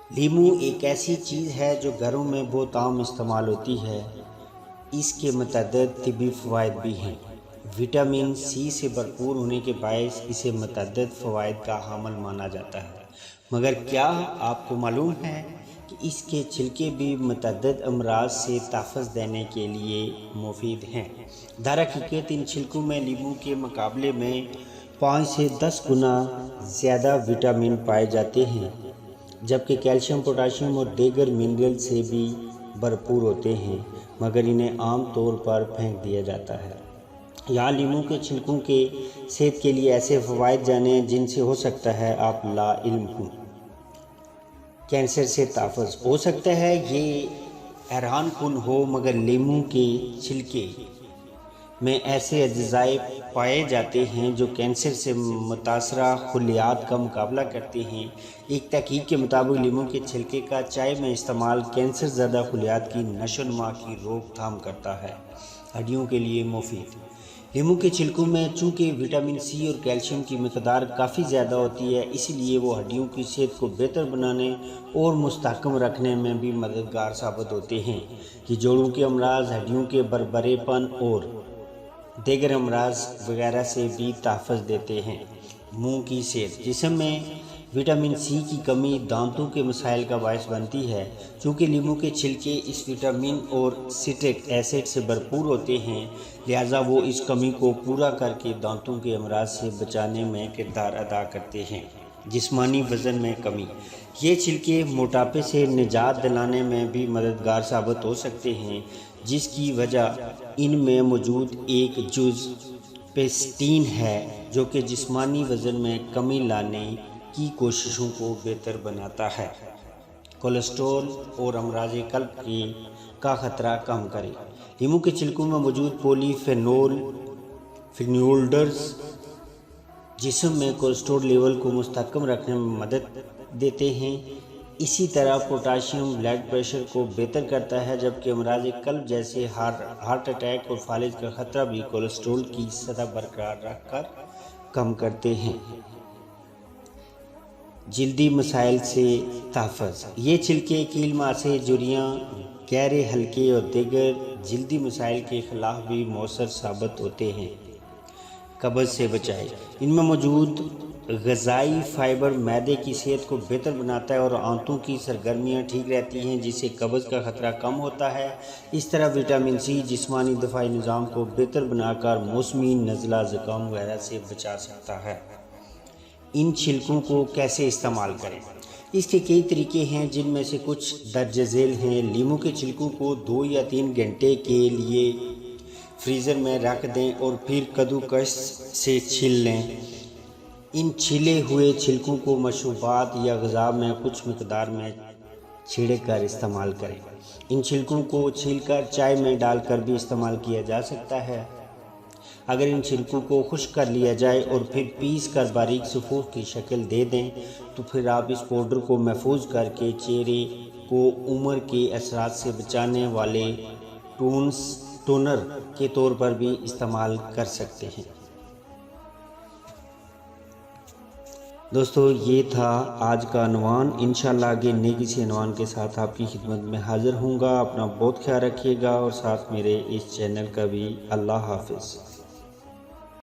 لیمو ایک ایسی چیز ہے جو گھروں میں بہت عام استعمال ہوتی ہے۔ اس کے متعدد طبی فوائد بھی ہیں۔ وٹامن سی سے بھرپور ہونے کے باعث اسے متعدد فوائد کا حامل مانا جاتا ہے، مگر کیا آپ کو معلوم ہے کہ اس کے چھلکے بھی متعدد امراض سے تحفظ دینے کے لیے مفید ہیں؟ درحقیقت ان چھلکوں میں لیمو کے مقابلے میں 5 سے 10 گنا زیادہ وٹامن پائے جاتے ہیں، جبکہ کیلشیم، پوٹاشیم اور دیگر منرل سے بھی بھرپور ہوتے ہیں، مگر انہیں عام طور پر پھینک دیا جاتا ہے۔ یہاں لیمو کے چھلکوں کے صحت کے لیے ایسے فوائد جانیں جن سے ہو سکتا ہے آپ لا علم ہوں۔ کینسر سے تحفظ۔ ہو سکتا ہے یہ حیران کن ہو، مگر لیمو کے چھلکے میں ایسے اجزاء پائے جاتے ہیں جو کینسر سے متاثرہ خلیات کا مقابلہ کرتے ہیں۔ ایک تحقیق کے مطابق لیمو کے چھلکے کا چائے میں استعمال کینسر زدہ خلیات کی نشو و نما کی روک تھام کرتا ہے۔ ہڈیوں کے لیے مفید۔ لیمو کے چھلکوں میں چونکہ وٹامن سی اور کیلشیم کی مقدار کافی زیادہ ہوتی ہے، اس لیے وہ ہڈیوں کی صحت کو بہتر بنانے اور مستحکم رکھنے میں بھی مددگار ثابت ہوتے ہیں۔ یہ جوڑوں کے امراض، ہڈیوں کے بھربھرے پن اور دیگر امراض وغیرہ سے بھی تحفظ دیتے ہیں۔ منہ کی صحت۔ جسم میں وٹامن سی کی کمی دانتوں کے مسائل کا باعث بنتی ہے۔ چونکہ لیمو کے چھلکے اس وٹامن اور سٹرک ایسڈ سے بھرپور ہوتے ہیں، لہٰذا وہ اس کمی کو پورا کر کے دانتوں کے امراض سے بچانے میں کردار ادا کرتے ہیں۔ جسمانی وزن میں کمی۔ یہ چھلکے موٹاپے سے نجات دلانے میں بھی مددگار ثابت ہو سکتے ہیں، جس کی وجہ ان میں موجود ایک جز پیسٹین ہے جو کہ جسمانی وزن میں کمی لانے کی کوششوں کو بہتر بناتا ہے۔ کولیسٹرول اور امراض قلب کا خطرہ کم کرے۔ لیمو کے چھلکوں میں موجود پولی فینولز جسم میں کولیسٹرول لیول کو مستحکم رکھنے میں مدد دیتے ہیں۔ اسی طرح پوٹاشیم بلڈ پریشر کو بہتر کرتا ہے، جبکہ امراض قلب جیسے ہارٹ اٹیک اور فالج کا خطرہ بھی کولیسٹرول کی سطح برقرار رکھ کر کم کرتے ہیں۔ جلدی مسائل سے تحفظ۔ یہ چھلکے کیل ماسے، جھریاں، گہرے حلقے اور دیگر جلدی مسائل کے خلاف بھی مؤثر ثابت ہوتے ہیں۔ قبض سے بچائے۔ ان میں موجود غذائی فائبر معدے کی صحت کو بہتر بناتا ہے اور آنتوں کی سرگرمیاں ٹھیک رہتی ہیں، جس سے قبض کا خطرہ کم ہوتا ہے۔ اس طرح وٹامن سی جسمانی دفاعی نظام کو بہتر بنا کر موسمی نزلہ، زکام وغیرہ سے بچا سکتا ہے۔ ان چھلکوں کو کیسے استعمال کریں؟ اس کے کئی طریقے ہیں، جن میں سے کچھ درج ذیل ہیں۔ لیمو کے چھلکوں کو 2 یا 3 گھنٹے کے لیے فریزر میں رکھ دیں اور پھر کدوکش سے چھیل لیں۔ ان چھیلے ہوئے چھلکوں کو مشروبات یا غذا میں کچھ مقدار میں چھڑک کر استعمال کریں۔ ان چھلکوں کو چھیل کر چائے میں ڈال کر بھی استعمال کیا جا سکتا ہے۔ اگر ان چھلکوں کو خشک کر لیا جائے اور پھر پیس کر باریک صفوف کی شکل دے دیں تو پھر آپ اس پاؤڈر کو محفوظ کر کے چہرے کو عمر کے اثرات سے بچانے والے ٹونر کے طور پر بھی استعمال کر سکتے ہیں۔ دوستو، یہ تھا آج کا عنوان۔ انشاءاللہ آگے نئے کسی عنوان کے ساتھ آپ کی خدمت میں حاضر ہوں گا۔ اپنا بہت خیال رکھیے گا اور ساتھ میرے اس چینل کا بھی۔ اللہ حافظ۔